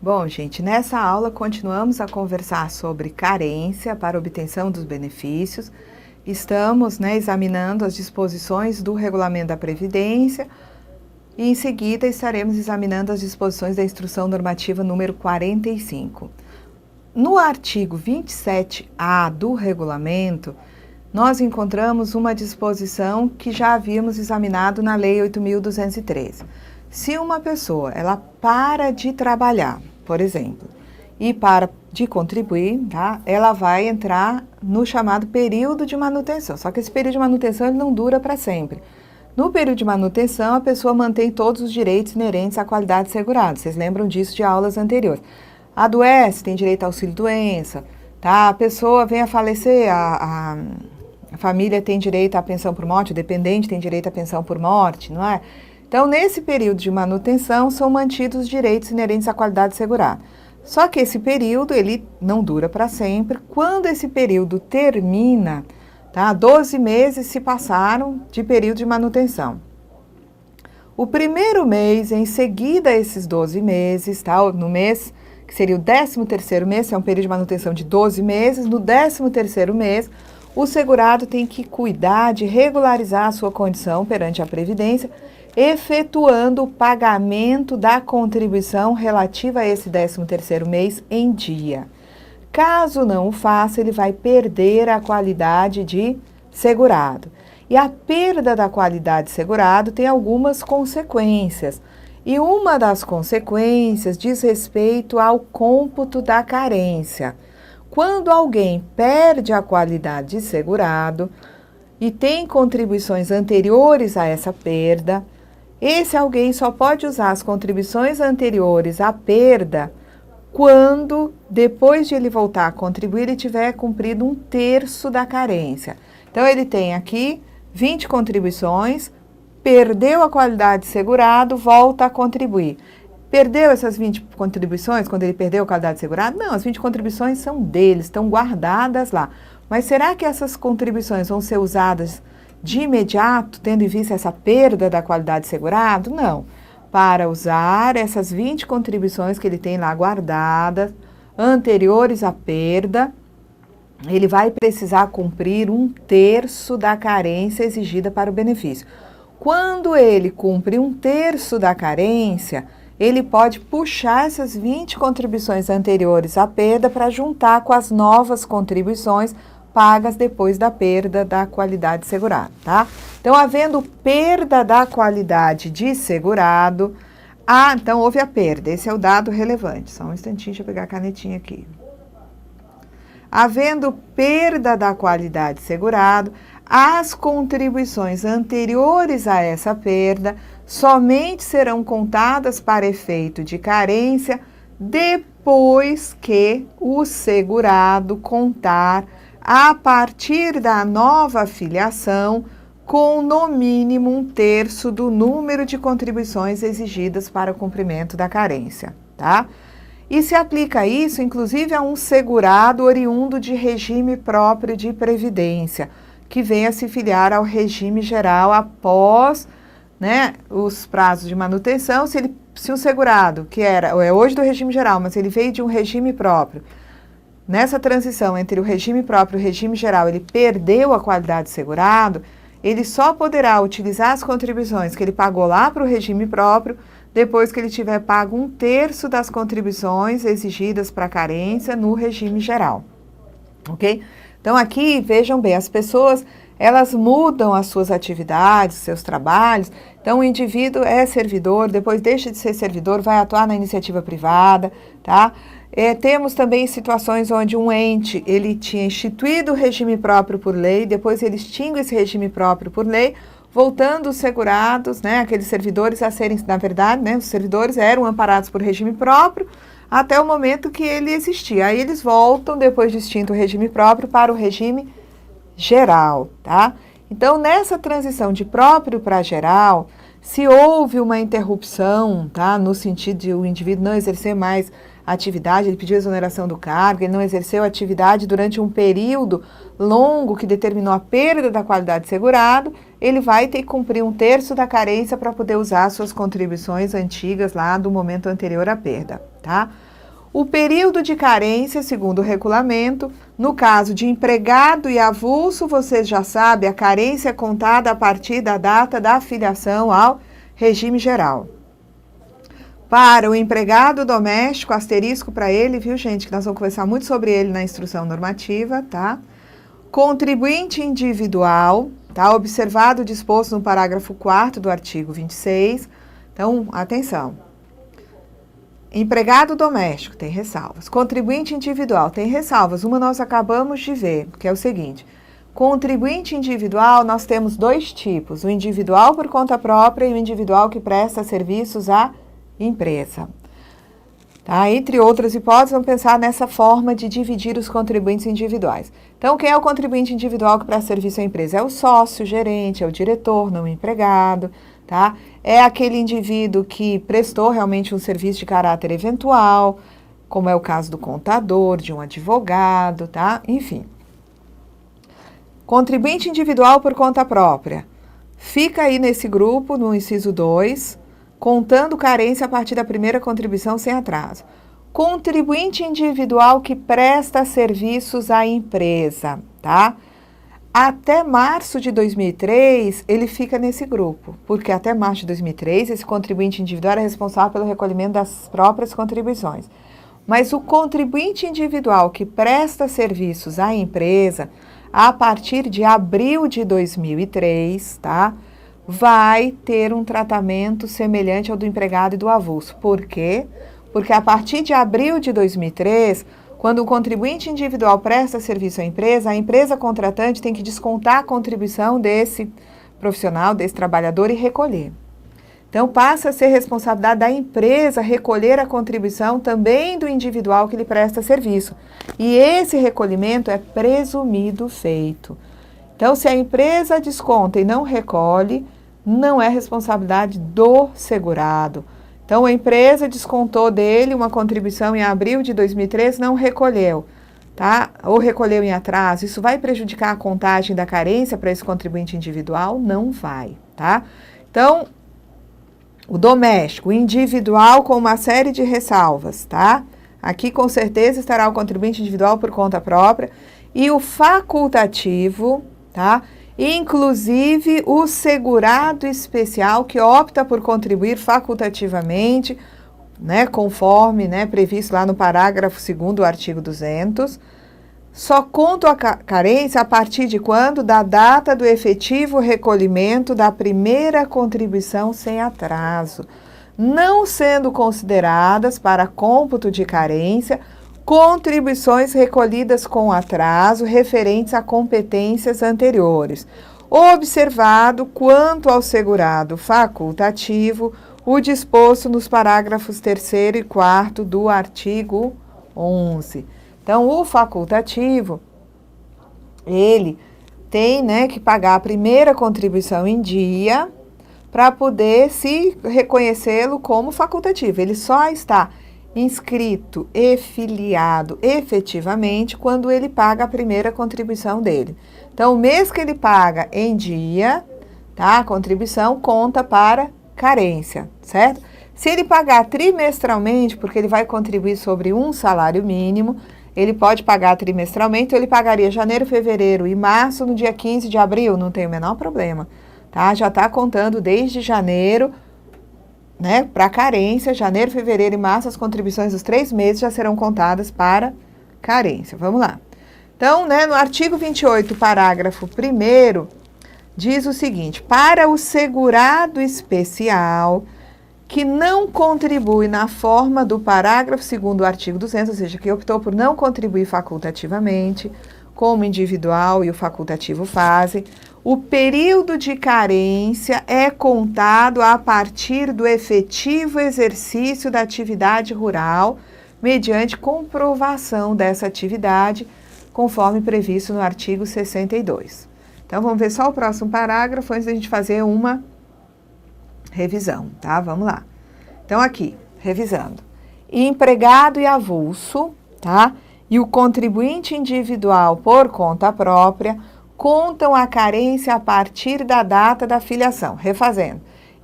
Bom, gente, nessa aula continuamos a conversar sobre carência para obtenção dos benefícios. Estamos, examinando as disposições do Regulamento da Previdência e em seguida estaremos examinando as disposições da Instrução Normativa número 45. No artigo 27A do Regulamento, nós encontramos uma disposição que já havíamos examinado na Lei 8.213. Se uma pessoa, ela para de trabalhar, por exemplo, e para de contribuir, tá? Ela vai entrar no chamado período de manutenção. Só que esse período de manutenção ele não dura para sempre. No período de manutenção, a pessoa mantém todos os direitos inerentes à qualidade segurada. Vocês lembram disso de aulas anteriores. Adoece, tem direito ao auxílio-doença, tá? A pessoa vem a falecer, a família tem direito à pensão por morte, o dependente tem direito à pensão por morte, não é? Então, nesse período de manutenção, são mantidos os direitos inerentes à qualidade segurada. Só que esse período, ele não dura para sempre. Quando esse período termina, tá? 12 meses se passaram de período de manutenção. O primeiro mês, em seguida a esses 12 meses, tá? No mês, que seria o 13º mês, é um período de manutenção de 12 meses, no 13º mês, o segurado tem que cuidar de regularizar a sua condição perante a Previdência, efetuando o pagamento da contribuição relativa a esse 13º mês em dia. Caso não o faça, ele vai perder a qualidade de segurado. E a perda da qualidade de segurado tem algumas consequências. E uma das consequências diz respeito ao cômputo da carência. Quando alguém perde a qualidade de segurado e tem contribuições anteriores a essa perda, esse alguém só pode usar as contribuições anteriores à perda quando, depois de ele voltar a contribuir, ele tiver cumprido 1/3 da carência. Então, ele tem aqui 20 contribuições, perdeu a qualidade de segurado, volta a contribuir. Perdeu essas 20 contribuições quando ele perdeu a qualidade de segurado? Não, as 20 contribuições são deles, estão guardadas lá. Mas será que essas contribuições vão ser usadas de imediato, tendo em vista essa perda da qualidade de segurado? Não. Para usar essas 20 contribuições que ele tem lá guardadas, anteriores à perda, ele vai precisar cumprir 1/3 da carência exigida para o benefício. Quando ele cumpre 1/3 da carência, ele pode puxar essas 20 contribuições anteriores à perda para juntar com as novas contribuições pagas depois da perda da qualidade de segurado, tá? Então, havendo perda da qualidade de segurado, então houve a perda, esse é o dado relevante. Só um instantinho, deixa eu pegar a canetinha aqui. Havendo perda da qualidade de segurado, as contribuições anteriores a essa perda somente serão contadas para efeito de carência depois que o segurado contar a partir da nova filiação com no mínimo 1/3 do número de contribuições exigidas para o cumprimento da carência, tá? E se aplica isso, inclusive, a um segurado oriundo de regime próprio de previdência, que venha se filiar ao regime geral após, os prazos de manutenção. Se o segurado, que é hoje do regime geral, mas ele veio de um regime próprio, nessa transição entre o regime próprio e o regime geral, ele perdeu a qualidade de segurado, ele só poderá utilizar as contribuições que ele pagou lá para o regime próprio depois que ele tiver pago 1/3 das contribuições exigidas para carência no regime geral, ok? Então, aqui, vejam bem, as pessoas, elas mudam as suas atividades, seus trabalhos. Então, o indivíduo é servidor, depois deixa de ser servidor, vai atuar na iniciativa privada, tá? Temos também situações onde um ente, ele tinha instituído o regime próprio por lei, depois ele extingue esse regime próprio por lei, voltando os segurados, aqueles servidores a serem, na verdade, os servidores eram amparados por regime próprio até o momento que ele existia. Aí eles voltam, depois de extinto o regime próprio, para o regime geral, tá? Então, nessa transição de próprio para geral, se houve uma interrupção, tá? No sentido de o indivíduo não exercer mais atividade, ele pediu exoneração do cargo, ele não exerceu atividade durante um período longo que determinou a perda da qualidade de segurado, ele vai ter que cumprir 1/3 da carência para poder usar suas contribuições antigas lá do momento anterior à perda, tá? O período de carência, segundo o regulamento, no caso de empregado e avulso, vocês já sabem, a carência é contada a partir da data da filiação ao regime geral. Para o empregado doméstico, asterisco para ele, viu, gente, que nós vamos conversar muito sobre ele na instrução normativa, tá? Contribuinte individual, tá? Observado o disposto no parágrafo 4º do artigo 26. Então, atenção. Empregado doméstico, tem ressalvas. Contribuinte individual, tem ressalvas. Uma nós acabamos de ver, que é o seguinte. Contribuinte individual, nós temos dois tipos. O individual por conta própria e o individual que presta serviços à empresa. Tá? Entre outras hipóteses, vamos pensar nessa forma de dividir os contribuintes individuais. Então, quem é o contribuinte individual que presta serviço à empresa? É o sócio, gerente, é o diretor, não o empregado. Tá? É aquele indivíduo que prestou realmente um serviço de caráter eventual, como é o caso do contador, de um advogado, tá? Enfim. Contribuinte individual por conta própria. Fica aí nesse grupo, no inciso 2, contando carência a partir da primeira contribuição sem atraso. Contribuinte individual que presta serviços à empresa, tá? Até março de 2003, ele fica nesse grupo, porque até março de 2003, esse contribuinte individual era responsável pelo recolhimento das próprias contribuições. Mas o contribuinte individual que presta serviços à empresa, a partir de abril de 2003, tá, vai ter um tratamento semelhante ao do empregado e do avulso. Por quê? Porque a partir de abril de 2003, quando o contribuinte individual presta serviço à empresa, a empresa contratante tem que descontar a contribuição desse profissional, desse trabalhador e recolher. Então, passa a ser responsabilidade da empresa recolher a contribuição também do individual que lhe presta serviço. E esse recolhimento é presumido feito. Então, se a empresa desconta e não recolhe, não é responsabilidade do segurado. Então, a empresa descontou dele uma contribuição em abril de 2013, não recolheu, tá? Ou recolheu em atraso. Isso vai prejudicar a contagem da carência para esse contribuinte individual? Não vai, tá? Então, o doméstico, o individual com uma série de ressalvas, tá? Aqui, com certeza, estará o contribuinte individual por conta própria e o facultativo, tá? Inclusive o segurado especial que opta por contribuir facultativamente, né, conforme, né, previsto lá no parágrafo 2º do artigo 200, só conta a carência a partir de quando? Da data do efetivo recolhimento da primeira contribuição sem atraso, não sendo consideradas para cômputo de carência contribuições recolhidas com atraso referentes a competências anteriores. Observado, quanto ao segurado facultativo, o disposto nos parágrafos 3º e 4º do artigo 11. Então, o facultativo, ele tem, né, que pagar a primeira contribuição em dia para poder se reconhecê-lo como facultativo. Ele só está inscrito e filiado efetivamente quando ele paga a primeira contribuição dele. Então, o mês que ele paga em dia, tá? A contribuição conta para carência, certo? Se ele pagar trimestralmente, porque ele vai contribuir sobre um salário mínimo, ele pode pagar trimestralmente, ou ele pagaria janeiro, fevereiro e março no dia 15 de abril, não tem o menor problema, tá? Já está contando desde janeiro, né, para carência, janeiro, fevereiro e março, as contribuições dos 3 meses já serão contadas para carência. Vamos lá. Então, né, no artigo 28, parágrafo 1º, diz o seguinte: para o segurado especial que não contribui na forma do parágrafo 2º do artigo 200, ou seja, que optou por não contribuir facultativamente, como individual e o facultativo fazem, o período de carência é contado a partir do efetivo exercício da atividade rural, mediante comprovação dessa atividade, conforme previsto no artigo 62. Então, vamos ver só o próximo parágrafo antes da gente fazer uma revisão, tá? Vamos lá. Então, aqui, revisando. Empregado e avulso, tá? E o contribuinte individual por conta própria contam a carência a partir da data da filiação. Refazendo.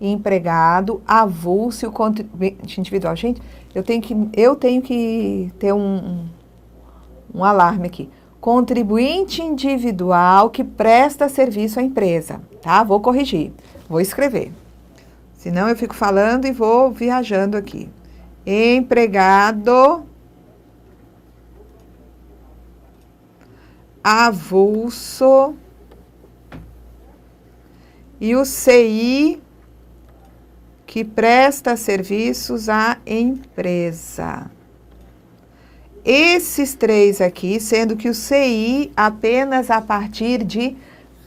empregado, avulso e o contribuinte individual. Gente, eu tenho que ter um alarme aqui. Contribuinte individual que presta serviço à empresa, tá? Vou corrigir, vou escrever. Senão eu fico falando e vou viajando aqui. Empregado avulso e o CI que presta serviços à empresa. Esses três aqui, sendo que o CI apenas a partir de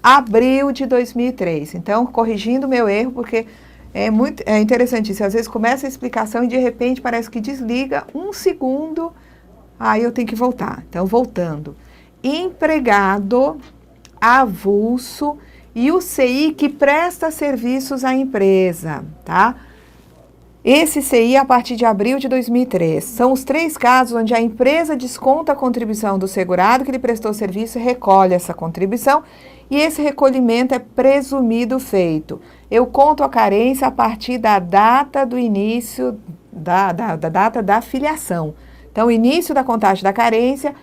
abril de 2003. Então, corrigindo o meu erro, porque é interessante isso. Às vezes começa a explicação e de repente parece que desliga um segundo, aí eu tenho que voltar. Então, voltando. Empregado avulso e o CI que presta serviços à empresa, tá? Esse CI a partir de abril de 2003. São os 3 casos onde a empresa desconta a contribuição do segurado que lhe prestou serviço e recolhe essa contribuição, e esse recolhimento é presumido feito. Eu conto a carência a partir da data do início, da data da filiação. Então, o início da contagem da carência,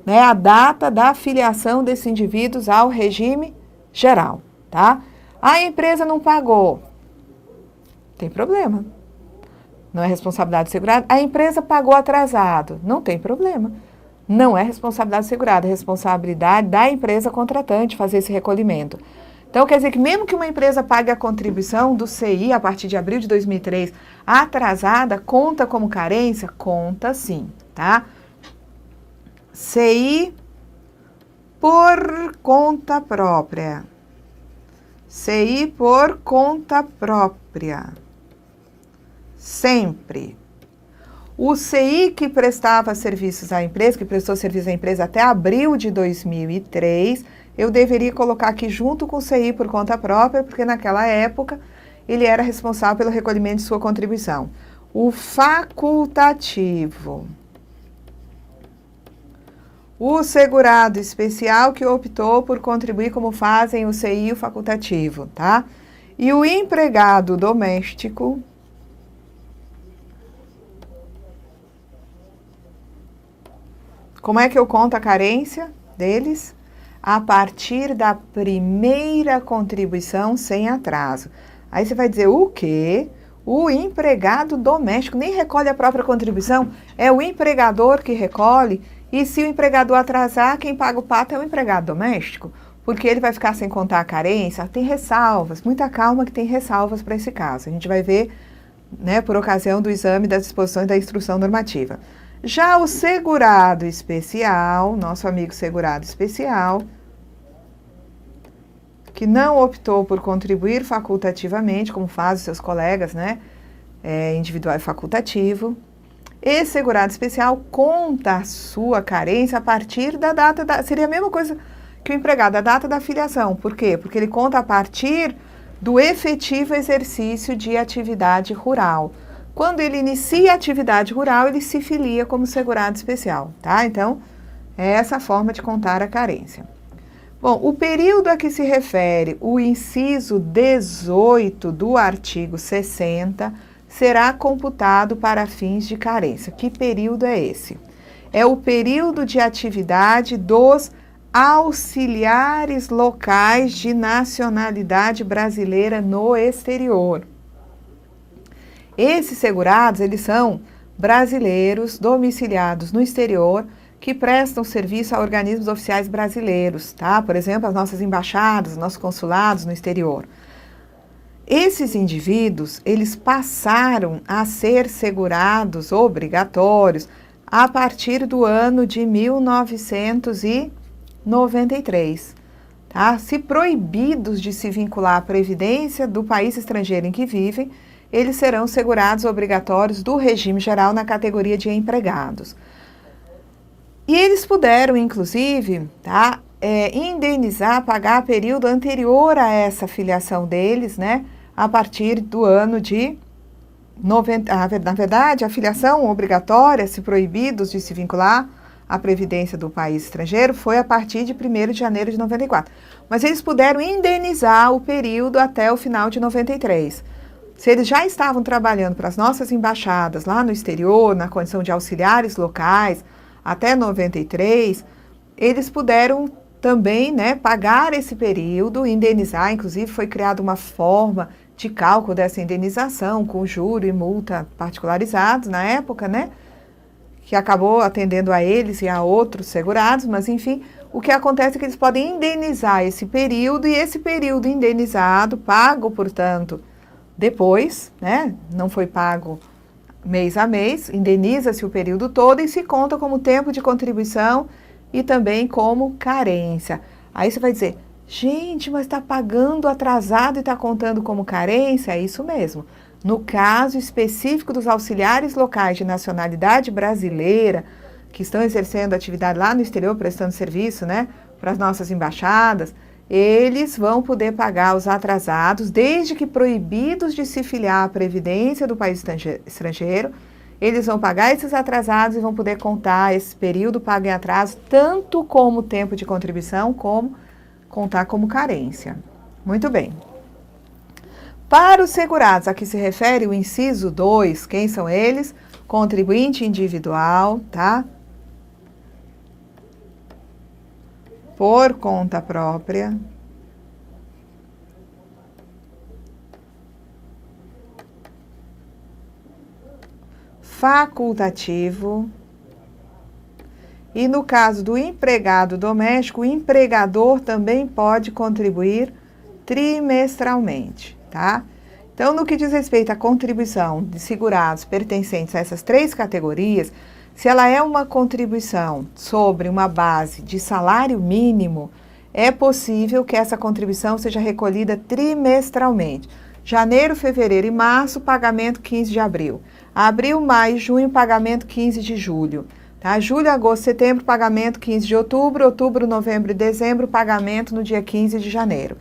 né, a data da filiação desses indivíduos ao regime geral, tá? A empresa não pagou. Tem problema. Não é responsabilidade do segurado. A empresa pagou atrasado. Não tem problema. Não é responsabilidade do segurado, é responsabilidade da empresa contratante fazer esse recolhimento. Então, quer dizer que mesmo que uma empresa pague a contribuição do CI a partir de abril de 2003 atrasada, conta como carência? Conta sim, tá? CI por conta própria. CI por conta própria. Sempre. O CI que prestava serviços à empresa, que prestou serviço à empresa até abril de 2003, eu deveria colocar aqui junto com o CI por conta própria, porque naquela época ele era responsável pelo recolhimento de sua contribuição. O facultativo. O segurado especial que optou por contribuir como fazem o CI e o facultativo, tá? E o empregado doméstico. Como é que eu conto a carência deles? A partir da primeira contribuição sem atraso. Aí você vai dizer o quê? O empregado doméstico nem recolhe a própria contribuição, é o empregador que recolhe, e se o empregador atrasar, quem paga o pato é o empregado doméstico, porque ele vai ficar sem contar a carência. Tem ressalvas, muita calma que tem ressalvas para esse caso. A gente vai ver, né, por ocasião do exame das disposições da instrução normativa. Já o segurado especial, nosso amigo segurado especial, que não optou por contribuir facultativamente, como fazem os seus colegas, né, individual e facultativo, esse segurado especial conta a sua carência a partir da data seria a mesma coisa que o empregado, a data da filiação. Por quê? Porque ele conta a partir do efetivo exercício de atividade rural. Quando ele inicia a atividade rural, ele se filia como segurado especial, tá? Então, é essa a forma de contar a carência. Bom, o período a que se refere o inciso 18 do artigo 60 será computado para fins de carência. Que período é esse? É o período de atividade dos auxiliares locais de nacionalidade brasileira no exterior. Esses segurados, eles são brasileiros domiciliados no exterior que prestam serviço a organismos oficiais brasileiros, tá? Por exemplo, as nossas embaixadas, nossos consulados no exterior. Esses indivíduos, eles passaram a ser segurados obrigatórios a partir do ano de 1993, tá? Se proibidos de se vincular à previdência do país estrangeiro em que vivem, eles serão segurados obrigatórios do regime geral na categoria de empregados. E eles puderam, inclusive, tá, indenizar, pagar período anterior a essa filiação deles, né, a partir do ano de 90. Na verdade, a filiação obrigatória, se proibidos de se vincular à previdência do país estrangeiro, foi a partir de 1º de janeiro de 94. Mas eles puderam indenizar o período até o final de 93. se eles já estavam trabalhando para as nossas embaixadas lá no exterior, na condição de auxiliares locais, até 93, eles puderam também, né, pagar esse período, indenizar. Inclusive foi criada uma forma de cálculo dessa indenização, com juro e multa particularizados na época, né, que acabou atendendo a eles e a outros segurados, mas enfim, o que acontece é que eles podem indenizar esse período, e esse período indenizado, pago, portanto, depois, né, não foi pago mês a mês, indeniza-se o período todo e se conta como tempo de contribuição e também como carência. Aí você vai dizer, gente, mas está pagando atrasado e está contando como carência? É isso mesmo. No caso específico dos auxiliares locais de nacionalidade brasileira, que estão exercendo atividade lá no exterior, prestando serviço, né, para as nossas embaixadas, eles vão poder pagar os atrasados, desde que proibidos de se filiar à Previdência do país estrangeiro, eles vão pagar esses atrasados e vão poder contar esse período pago em atraso, tanto como tempo de contribuição, como contar como carência. Muito bem. Para os segurados a que se refere o inciso 2, quem são eles? Contribuinte individual, tá? Por conta própria. Facultativo. E no caso do empregado doméstico, o empregador também pode contribuir trimestralmente, tá? Então, no que diz respeito à contribuição de segurados pertencentes a essas 3 categorias, se ela é uma contribuição sobre uma base de salário mínimo, é possível que essa contribuição seja recolhida trimestralmente. Janeiro, fevereiro e março, pagamento 15 de abril. Abril, maio e junho, pagamento 15 de julho. Tá? Julho, agosto, setembro, pagamento 15 de outubro. Outubro, novembro e dezembro, pagamento no dia 15 de janeiro.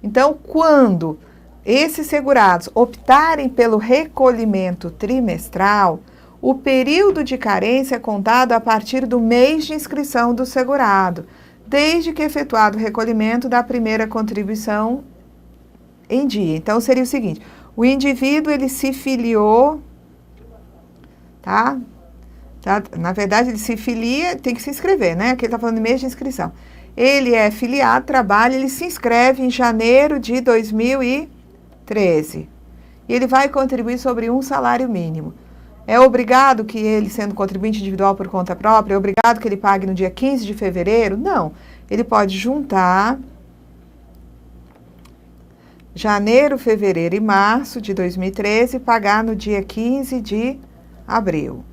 Então, quando esses segurados optarem pelo recolhimento trimestral, o período de carência é contado a partir do mês de inscrição do segurado, desde que efetuado o recolhimento da primeira contribuição em dia. Então, seria o seguinte, o indivíduo, ele se filiou, tá? Na verdade, ele se filia, tem que se inscrever, né? Aqui ele está falando de mês de inscrição. Ele é filiado, trabalha, ele se inscreve em janeiro de 2013. E ele vai contribuir sobre um salário mínimo. É obrigado que ele, sendo contribuinte individual por conta própria, é obrigado que ele pague no dia 15 de fevereiro? Não. Ele pode juntar janeiro, fevereiro e março de 2013 e pagar no dia 15 de abril.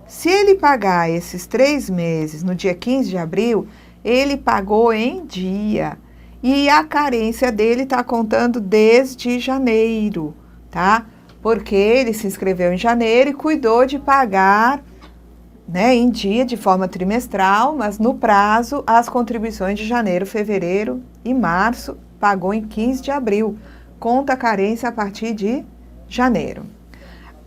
Se ele pagar esses 3 meses no dia 15 de abril, ele pagou em dia. E a carência dele está contando desde janeiro, tá? Porque ele se inscreveu em janeiro e cuidou de pagar, né, em dia, de forma trimestral, mas no prazo, as contribuições de janeiro, fevereiro e março, pagou em 15 de abril. Conta a carência a partir de janeiro.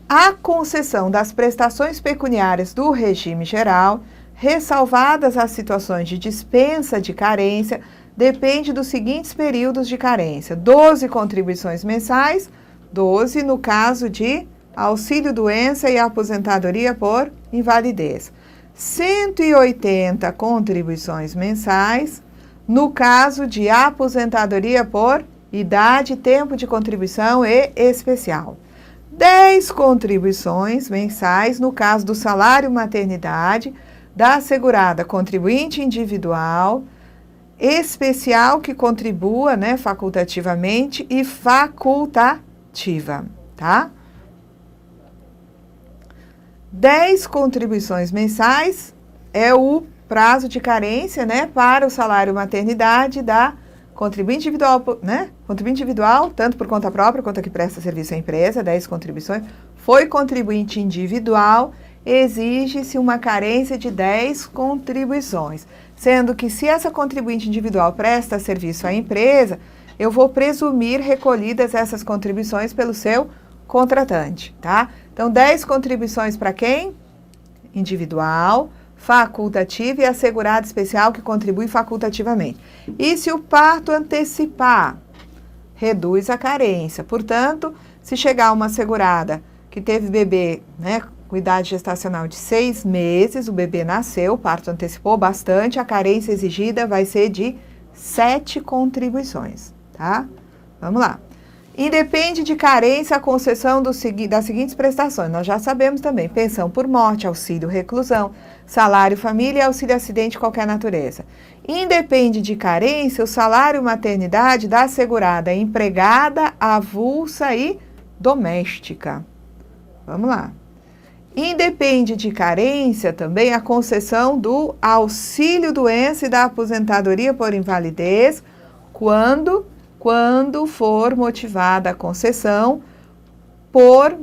A concessão das prestações pecuniárias do regime geral, ressalvadas as situações de dispensa de carência, depende dos seguintes períodos de carência: 12 contribuições mensais, 12 no caso de auxílio-doença e aposentadoria por invalidez. 180 contribuições mensais no caso de aposentadoria por idade, tempo de contribuição e especial. 10 contribuições mensais no caso do salário maternidade, da assegurada contribuinte individual, especial que contribua, né, facultativamente e facultativa, tá? 10 contribuições mensais é o prazo de carência, né, para o salário maternidade da contribuinte individual, né? Contribuinte individual, tanto por conta própria quanto que presta serviço à empresa, 10 contribuições. Foi contribuinte individual, exige-se uma carência de 10 contribuições. Sendo que se essa contribuinte individual presta serviço à empresa, eu vou presumir recolhidas essas contribuições pelo seu contratante, tá? Então, 10 contribuições para quem? Individual, facultativa e assegurado especial que contribui facultativamente. E se o parto antecipar, reduz a carência. Portanto, Se chegar uma segurada que teve bebê, né, com idade gestacional de 6 meses, o bebê nasceu, o parto antecipou bastante, a carência exigida vai ser de 7 contribuições, tá? Vamos lá. Independe de carência a concessão das seguintes prestações. Nós já sabemos também: pensão por morte, auxílio reclusão, salário família e auxílio acidente de qualquer natureza. Independe de carência o salário maternidade da segurada empregada, avulsa e doméstica. Vamos lá. Independe de carência também a concessão do auxílio doença e da aposentadoria por invalidez quando for motivada a concessão por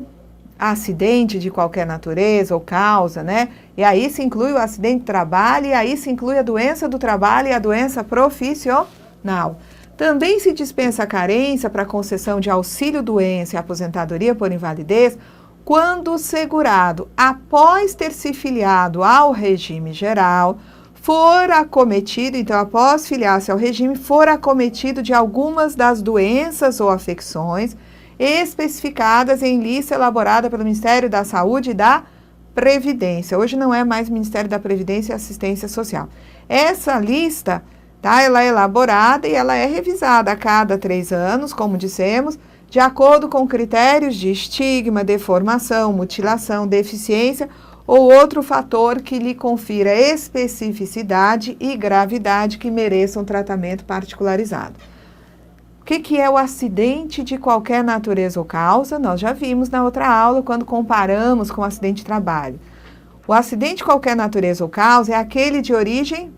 acidente de qualquer natureza ou causa, né? E aí se inclui o acidente de trabalho, e aí se inclui a doença do trabalho e a doença profissional. Também se dispensa a carência para concessão de auxílio doença e aposentadoria por invalidez quando o segurado, após ter se filiado ao regime geral, for acometido, então após filiar-se ao regime, for acometido de algumas das doenças ou afecções especificadas em lista elaborada pelo Ministério da Saúde e da Previdência. Hoje não é mais Ministério da Previdência e Assistência Social. Essa lista, tá, ela é elaborada e ela é revisada a cada 3 anos, como dissemos, de acordo com critérios de estigma, deformação, mutilação, deficiência ou outro fator que lhe confira especificidade e gravidade que mereçam tratamento particularizado. O que é o acidente de qualquer natureza ou causa? Nós já vimos na outra aula quando comparamos com o acidente de trabalho. O acidente de qualquer natureza ou causa é aquele de origem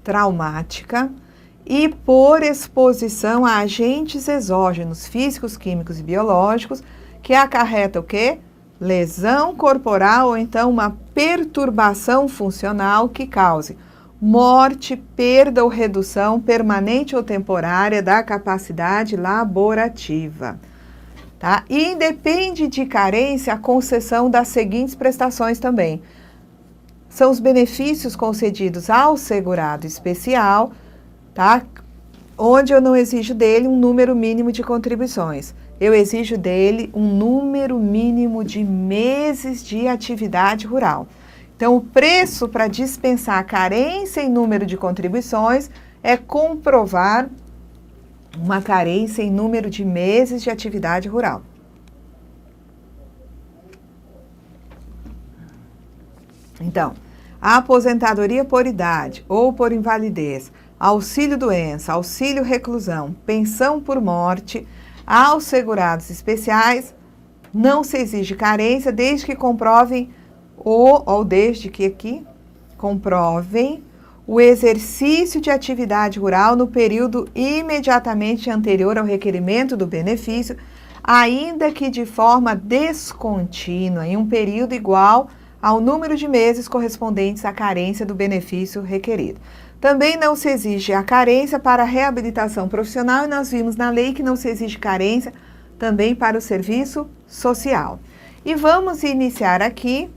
traumática e por exposição a agentes exógenos, físicos, químicos e biológicos, que acarreta o quê? Lesão corporal ou então uma perturbação funcional que cause morte, perda ou redução permanente ou temporária da capacidade laborativa. Tá? E independe de carência a concessão das seguintes prestações também. São os benefícios concedidos ao segurado especial, tá? Onde eu não exijo dele um número mínimo de contribuições. Eu exijo dele um número mínimo de meses de atividade rural. Então, o preço para dispensar a carência em número de contribuições é comprovar uma carência em número de meses de atividade rural. Então, a aposentadoria por idade ou por invalidez, auxílio doença, auxílio reclusão, pensão por morte, aos segurados especiais, não se exige carência desde que comprovem comprovem o exercício de atividade rural no período imediatamente anterior ao requerimento do benefício, ainda que de forma descontínua, em um período igual ao número de meses correspondentes à carência do benefício requerido. Também não se exige a carência para a reabilitação profissional e nós vimos na lei que não se exige carência também para o serviço social. E vamos iniciar aqui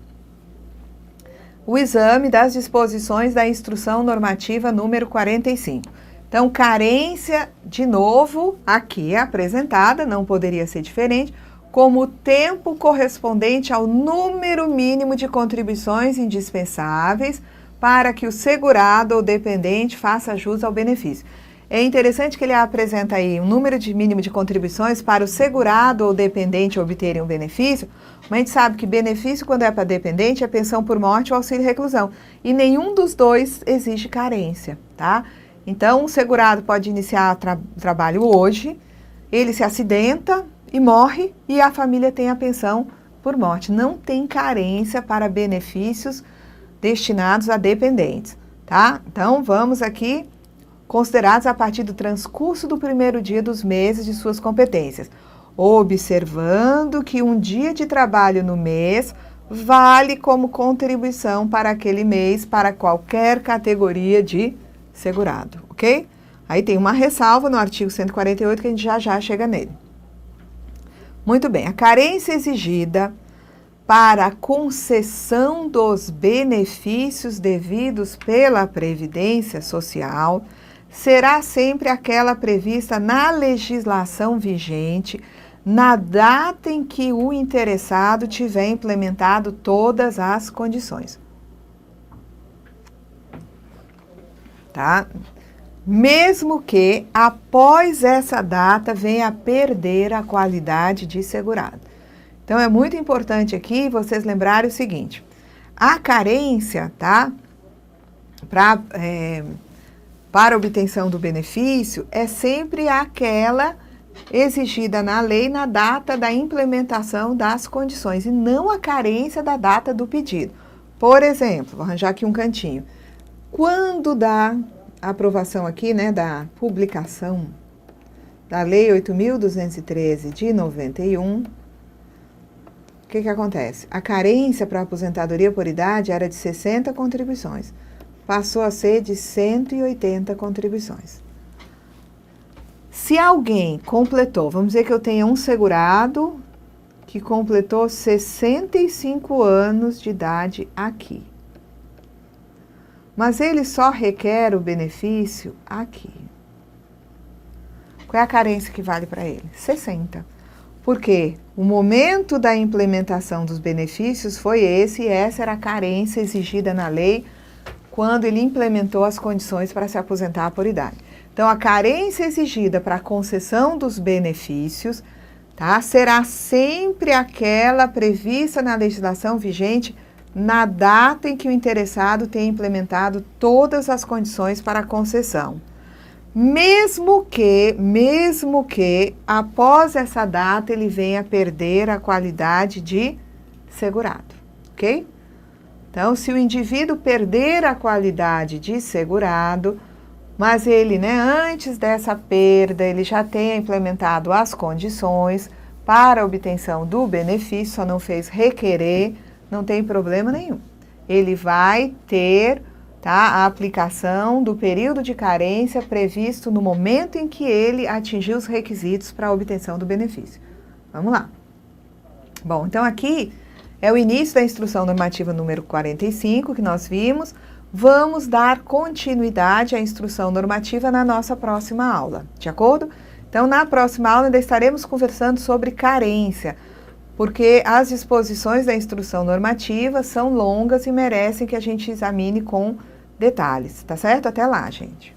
o exame das disposições da Instrução Normativa número 45. Então, carência, de novo, aqui é apresentada, não poderia ser diferente, como o tempo correspondente ao número mínimo de contribuições indispensáveis para que o segurado ou dependente faça jus ao benefício. É interessante que ele apresenta aí um número mínimo de contribuições para o segurado ou dependente obterem um benefício, mas a gente sabe que benefício, quando é para dependente, é pensão por morte ou auxílio reclusão. E nenhum dos dois exige carência, tá? Então, o segurado pode iniciar trabalho hoje, ele se acidenta e morre, e a família tem a pensão por morte. Não tem carência para benefícios destinados a dependentes, tá? Então, vamos aqui, considerados a partir do transcurso do primeiro dia dos meses de suas competências, observando que um dia de trabalho no mês vale como contribuição para aquele mês para qualquer categoria de segurado, ok? Aí tem uma ressalva no artigo 148 que a gente já chega nele. Muito bem, a carência exigida para a concessão dos benefícios devidos pela Previdência Social será sempre aquela prevista na legislação vigente, na data em que o interessado tiver implementado todas as condições. Tá? Mesmo que após essa data venha a perder a qualidade de segurado. Então é muito importante aqui vocês lembrarem o seguinte: a carência, tá? Para obtenção do benefício é sempre aquela exigida na lei na data da implementação das condições e não a carência da data do pedido. Por exemplo, vou arranjar aqui um cantinho. Quando da aprovação aqui, né, da publicação da Lei 8.213 de 91, o que acontece? A carência para a aposentadoria por idade era de 60 contribuições, passou a ser de 180 contribuições. Se alguém completou, vamos dizer que eu tenha um segurado que completou 65 anos de idade aqui. Mas ele só requer o benefício aqui. Qual é a carência que vale para ele? 60. Porque o momento da implementação dos benefícios foi esse, e essa era a carência exigida na lei quando ele implementou as condições para se aposentar por idade. Então, a carência exigida para a concessão dos benefícios, tá, será sempre aquela prevista na legislação vigente na data em que o interessado tenha implementado todas as condições para a concessão. Mesmo que após essa data ele venha a perder a qualidade de segurado, ok? Então, se o indivíduo perder a qualidade de segurado, mas ele, né, antes dessa perda, ele já tenha implementado as condições para a obtenção do benefício, só não fez requerer, não tem problema nenhum. Ele vai ter, tá, a aplicação do período de carência previsto no momento em que ele atingiu os requisitos para a obtenção do benefício. Vamos lá. Bom, então aqui é o início da instrução normativa número 45 que nós vimos. Vamos dar continuidade à instrução normativa na nossa próxima aula, de acordo? Então, na próxima aula ainda estaremos conversando sobre carência, porque as disposições da instrução normativa são longas e merecem que a gente examine com detalhes, tá certo? Até lá, gente!